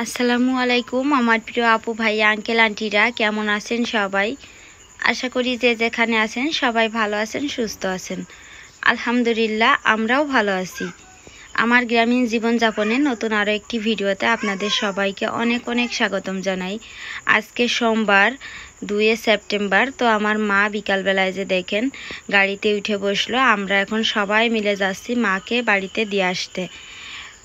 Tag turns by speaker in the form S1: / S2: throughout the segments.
S1: আসসালামু আলাইকুম আমার প্রিয় আপু ভাই আঙ্কেল আন্টিরা কেমন আছেন সবাই। আশা করি যে যেখানে আছেন সবাই ভালো আছেন, সুস্থ আছেন। আলহামদুলিল্লাহ আমরাও ভালো আছি। আমার গ্রামীণ জীবনযাপনের নতুন আরও একটি ভিডিওতে আপনাদের সবাইকে অনেক অনেক স্বাগতম জানাই। আজকে সোমবার 2 সেপ্টেম্বর। তো আমার মা বিকালবেলায় যে দেখেন গাড়িতে উঠে বসলো। আমরা এখন সবাই মিলে যাচ্ছি মাকে বাড়িতে দিয়ে আসতে।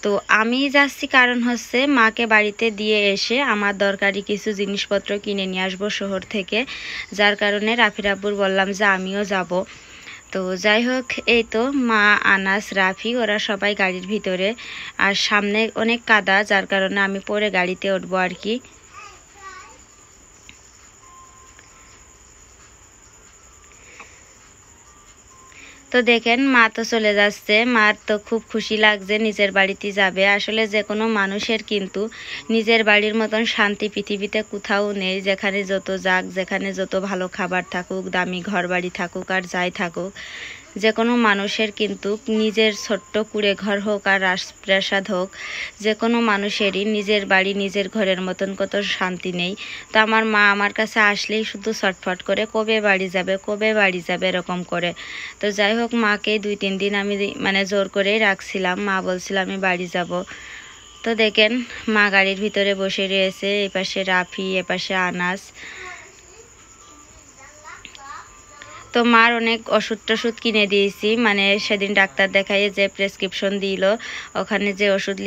S1: তো আমি যাচ্ছি কারণ হচ্ছে মাকে বাড়িতে দিয়ে এসে আমার দরকারি কিছু জিনিসপত্র কিনে নিয়ে আসবো শহর থেকে, যার কারণে রাফি রাব্বুর বললাম যে আমিও যাব। তো যাই হোক, এই তো মা, আনাস, রাফি ওরা সবাই গাড়ির ভিতরে, আর সামনে অনেক কাদা, যার কারণে আমি পরে গাড়িতে উঠবো আর কি। তো দেখেন মা তো চলে যাচ্ছে। মার তো খুব খুশি লাগছে, নিজের বাড়িতে যাবে। আসলে যে কোনো মানুষের কিন্তু নিজের বাড়ির মতন শান্তি পৃথিবীতে কোথাও নেই। যেখানে যত যাক, যেখানে যত ভালো খাবার থাকুক, দামি ঘর বাড়ি থাকুক আর যাই থাকুক, যে কোনো মানুষের কিন্তু নিজের ছোট্ট কুড়ে ঘর হোক আর রাজপ্রাসাদ হোক, যে কোনো মানুষেরই নিজের বাড়ি নিজের ঘরের মতন কত শান্তি নেই। তো আমার মা আমার কাছে আসলেই শুধু ছটফট করে কবে বাড়ি যাবে, কবে বাড়ি যাবে এরকম করে। তো যাই হোক, মাকে 2-3 দিন আমি মানে জোর করেই রাখছিলাম। মা বলছিল আমি বাড়ি যাব। তো দেখেন মা গাড়ির ভিতরে বসে রয়েছে, এপাশে রাফি, এপাশে আনাস। তো মার অনেক ওষুধ টষুধ কিনে দিয়েছি, মানে সেদিন ডাক্তার দেখাইয়ে যে প্রেসক্রিপশন দিল, ওখানে যে ওষুধ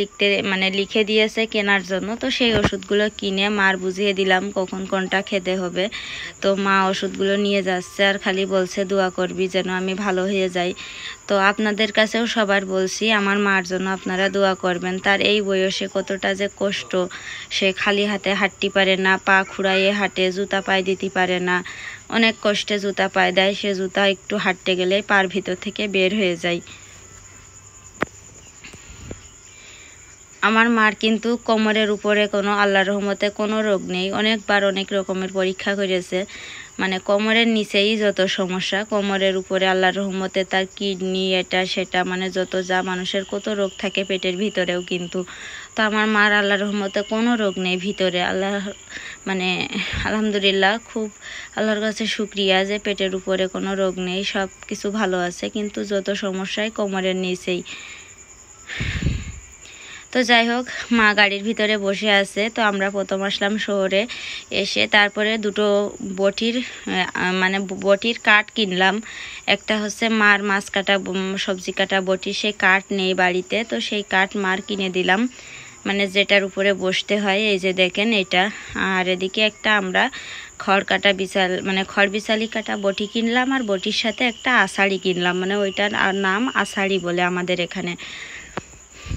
S1: লিখে দিয়েছে কেনার জন্য, তো সেই ওষুধগুলো কিনে মার বুঝিয়ে দিলাম কখন কোনটা খেতে হবে। তো মা ওষুধগুলো নিয়ে যাচ্ছে আর খালি বলছে দোয়া করবি যেন আমি ভালো হয়ে যাই। তো আপনাদের কাছেও সবার বলছি আমার মার জন্য আপনারা দোয়া করবেন। তার এই বয়সে কতটা যে কষ্ট, সে খালি হাতে হাঁটতে পারে না, পা খুঁড়াইয়ে হাঁটে, জুতা পায়ে দিতে পারে না, অনেক কষ্টে জুতা পায়ে দেয়। সে জুতা একটু হাঁটতে গেলে পার ভিতর থেকে বের হয়ে যায়। আমার মার কিন্তু কোমরের উপরে কোনো আল্লাহর রহমতে কোনো রোগ নেই। অনেকবার অনেক রকমের পরীক্ষা করেছে, মানে কোমরের নিচেই যত সমস্যা, কোমরের উপরে আল্লাহর রহমতে তার কিডনি এটা সেটা, মানে যত যা মানুষের কত রোগ থাকে পেটের ভিতরেও কিন্তু। তো আমার মার আল্লাহর রহমতে কোনো রোগ নেই ভিতরে। আল্লাহ মানে আলহামদুলিল্লাহ, খুব আল্লাহর কাছে শুক্রিয়া যে পেটের উপরে কোনো রোগ নেই, সব কিছু ভালো আছে, কিন্তু যত সমস্যাই কোমরের নিচেই। তো যাই হোক, মা গাড়ির ভিতরে বসে আছে। তো আমরা প্রথম আসলাম শহরে, এসে তারপরে দুটো বটির কাঠ কিনলাম। একটা হচ্ছে মার মাছ কাটা সবজি কাটা বটি, সেই কাঠ নেই বাড়িতে, তো সেই কাঠ মার কিনে দিলাম, মানে যেটার উপরে বসতে হয়। এই যে দেখেন এটা। আর এদিকে একটা আমরা খড় কাটা খড় বিছালি কাটা বটি কিনলাম, আর বটির সাথে একটা আষাঢ়ি কিনলাম, মানে ওইটার নাম আষাঢ়ি বলে আমাদের এখানে।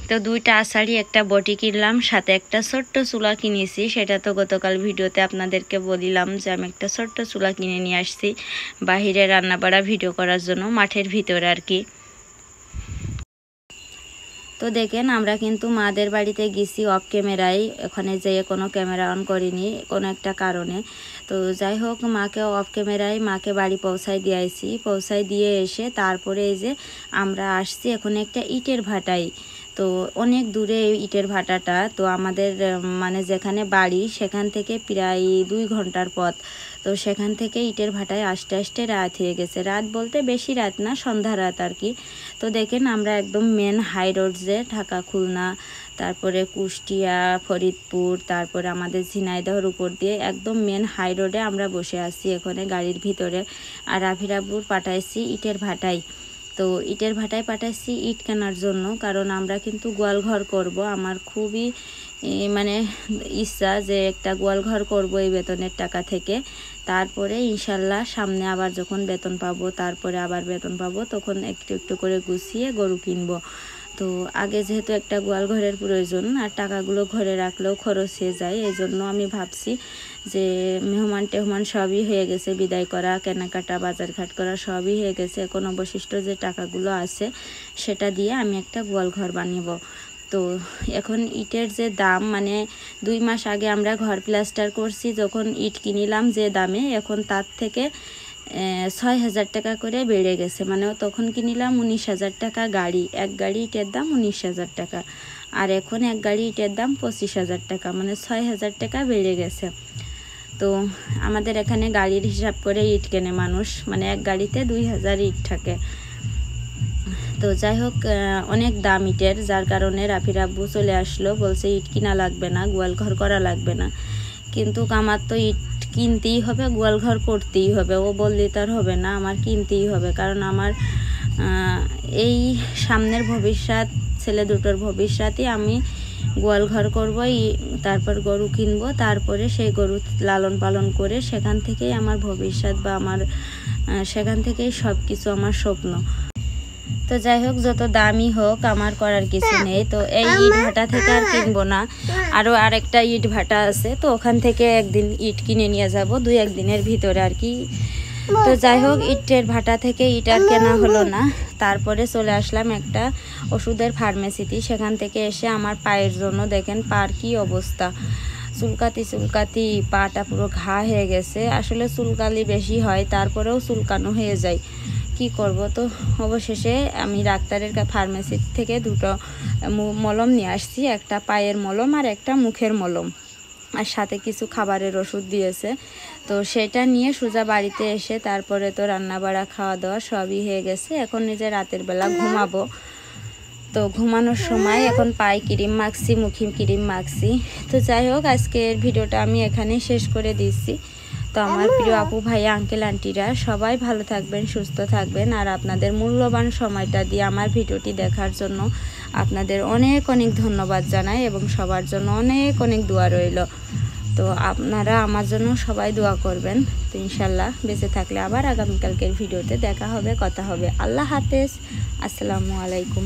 S1: তো 2টা আষাঢ়ি, একটা বটি কিনলাম, সাথে একটা ছোট্ট চুলা কিনেছি। সেটা তো গতকাল ভিডিওতে আপনাদেরকে বলিলাম যে আমি একটা ছোট্ট চুলা কিনে নিয়ে আসছি বাহিরে রান্না বাড়া ভিডিও করার জন্য, মাঠের ভিতরে আর কি। তো দেখেন আমরা কিন্তু মাদের বাড়িতে গেছি অফ ক্যামেরায়, ওখানে যেয়ে কোনো ক্যামেরা অন করিনি কোনো একটা কারণে। তো যাই হোক, মাকে অফ ক্যামেরায় মাকে বাড়ি পৌঁছায় দিয়ে এসে তারপরে এই যে আমরা আসছি এখন একটা ইটের ভাটায়। তো অনেক দূরে ইটের ভাটাটা, তো আমাদের মানে যেখানে বাড়ি সেখান থেকে প্রায় 2 ঘন্টার পথ। তো সেখান থেকে ইটের ভাটায় আসতে আসতে রাত হয়ে গেছে। রাত বলতে বেশি রাত না, সন্ধ্যা রাত আর কি। তো দেখেন আমরা একদম মেন হাই রোড, যে ঢাকা খুলনা, তারপরে কুষ্টিয়া, ফরিদপুর, তারপরে আমাদের ঝিনাইদহের উপর দিয়ে একদম মেন হাই রোডে আমরা বসে আছি এখানে গাড়ির ভিতরে। আর রাফি রাব্বুর পাঠাইছি ইটের ভাটায়। তো ইটের ভাটায় পাঠাইছি ইট কেনার জন্য, কারণ আমরা কিন্তু গোয়াল ঘর করব। আমার খুবই মানে ইচ্ছা যে একটা গোয়াল ঘর করব এই বেতনের টাকা থেকে। তারপরে ইনশাল্লাহ সামনে আবার যখন বেতন পাবো, তারপরে আবার বেতন পাবো, তখন একটু একটু করে গুছিয়ে গরু কিনবো। তো আগে যেহেতু একটা গোয়াল ঘরের প্রয়োজন, আর টাকাগুলো ঘরে রাখলেও খরচ হয়ে যায়, এই জন্য আমি ভাবছি যে মেহমান টেহমান সবই হয়ে গেছে, বিদায় করা, কেনাকাটা, বাজারঘাট করা সবই হয়ে গেছে। এখন অবশিষ্ট যে টাকাগুলো আছে সেটা দিয়ে আমি একটা গোয়াল ঘর বানিয়ে। তো এখন ইটের যে দাম, মানে 2 মাস আগে আমরা ঘর প্লাস্টার করছি, যখন ইট কিনিলাম যে দামে, এখন তার থেকে 6,000 টাকা করে বেড়ে গেছে। মানে তখন কিনিলাম 19,000 টাকা গাড়ি, এক গাড়ি ইটের দাম 19,000 টাকা। আর এখন এক গাড়ি ইটের দাম 25,000 টাকা, মানে 6,000 টাকা বেড়ে গেছে। তো আমাদের এখানে গাড়ির হিসাব করে ইট কেনে মানুষ, মানে এক গাড়িতে 2,000 ইট থাকে। তো যাই হোক, অনেক দাম ইটের, যার কারণে রাফির আব্বু চলে আসলো, বলছে ইট কিনা লাগবে না, গোয়াল ঘর করা লাগবে না। কিন্তু আমার তো ইট কিনতেই হবে, গোয়াল ঘর করতেই হবে। ও বললে তার হবে না, আমার কিনতেই হবে, কারণ আমার এই সামনের ভবিষ্যৎ, ছেলে দুটোর ভবিষ্যৎই আমি গোয়াল ঘর করবো, তারপর গরু কিনবো, তারপরে সেই গরু লালন পালন করে সেখান থেকেই আমার ভবিষ্যৎ বা আমার সেখান থেকেই সব কিছু আমার স্বপ্ন। তো যাই হোক, যত দামি হোক আমার করার কিছু নেই। তো এই ইট ভাটা থেকে আর কিনবো না, আরও আরেকটা ইট ভাটা আছে, তো ওখান থেকে একদিন ইট কিনে নিয়ে যাব, 2-1 দিনের ভিতরে আর কি। তো যাই হোক, ইটের ভাটা থেকে ইট আর কেনা হলো না। তারপরে চলে আসলাম একটা ওষুধের ফার্মেসিতে। সেখান থেকে এসে আমার পায়ের জন্য দেখেন পার কি অবস্থা, চুলকাতি পাটা পুরো ঘা হয়ে গেছে। আসলে চুলকালি বেশি হয়, তারপরেও চুলকানো হয়ে যায়, কি করব। তো অবশেষে আমি ডাক্তারের ফার্মেসি থেকে 2টো মলম নিয়ে আসছি, একটা পায়ের মলম আর একটা মুখের মলম, আর সাথে কিছু খাবারের ওষুধ দিয়েছে। তো সেটা নিয়ে সোজা বাড়িতে এসে তারপরে তো রান্না বাড়া খাওয়া দাওয়া সবই হয়ে গেছে। এখন নিজে রাতের বেলা ঘুমাবো। তো ঘুমানোর সময় এখন পায়ে ক্রিম মাখছি, মুখে ক্রিম মাখছি। তো যাই হোক, আজকের ভিডিওটা আমি এখানেই শেষ করে দিচ্ছি। তো আমার প্রিয় আপু ভাইয়া আঙ্কেল আন্টিরা সবাই ভালো থাকবেন, সুস্থ থাকবেন। আর আপনাদের মূল্যবান সময়টা দিয়ে আমার ভিডিওটি দেখার জন্য আপনাদের অনেক অনেক ধন্যবাদ জানাই, এবং সবার জন্য অনেক অনেক দোয়া রইল। তো আপনারা আমার জন্য সবাই দোয়া করবেন। তো ইনশাল্লাহ বেঁচে থাকলে আবার আগামীকালকের ভিডিওতে দেখা হবে, কথা হবে। আল্লাহ হাফেজ, আসসালামু আলাইকুম।